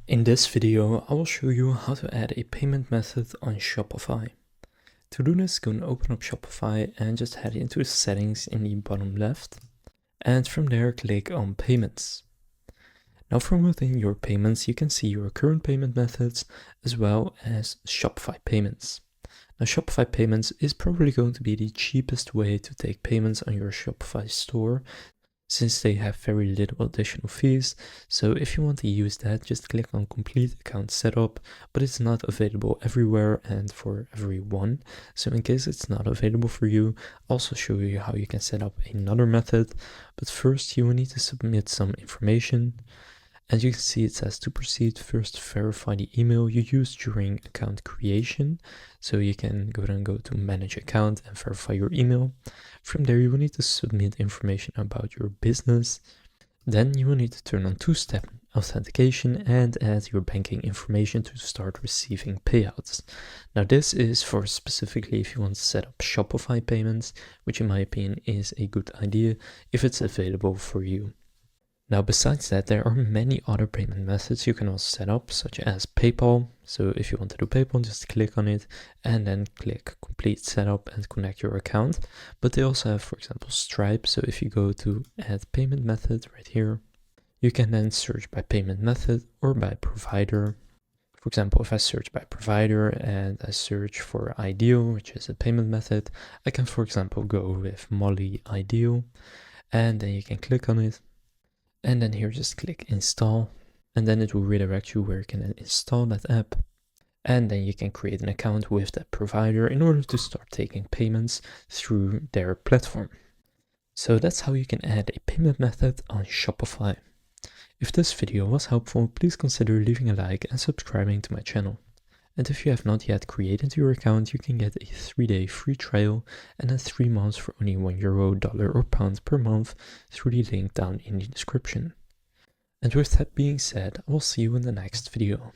In this video, I will show you how to add a payment method on Shopify. To do this, go and open up Shopify and just head into the settings in the bottom left. And from there, click on payments. Now from within your payments, you can see your current payment methods as well as Shopify payments. Now Shopify payments is probably going to be the cheapest way to take payments on your Shopify store, since they have very little additional fees. So if you want to use that, just click on complete account setup, but it's not available everywhere and for everyone. So in case it's not available for you, I'll also show you how you can set up another method. But first you will need to submit some information. As you can see, it says to proceed, first verify the email you used during account creation. So you can go to manage account and verify your email. From there, you will need to submit information about your business. Then you will need to turn on two-step authentication and add your banking information to start receiving payouts. Now this is for specifically if you want to set up Shopify payments, which in my opinion is a good idea if it's available for you. Now besides that, there are many other payment methods you can also set up, such as PayPal. So if you want to do PayPal, just click on it and then click complete setup and connect your account. But they also have, for example, Stripe. So if you go to add payment method right here, you can then search by payment method or by provider. For example, if I search by provider and I search for Ideal, which is a payment method, I can, for example, go with Molly Ideal, and then you can click on it. And then here just click install, and then it will redirect you where you can install that app. And then you can create an account with that provider in order to start taking payments through their platform. So that's how you can add a payment method on Shopify. If this video was helpful, please consider leaving a like and subscribing to my channel. And if you have not yet created your account, you can get a 3-day free trial and then 3 months for only €1, dollar or pound per month through the link down in the description. And with that being said, I will see you in the next video.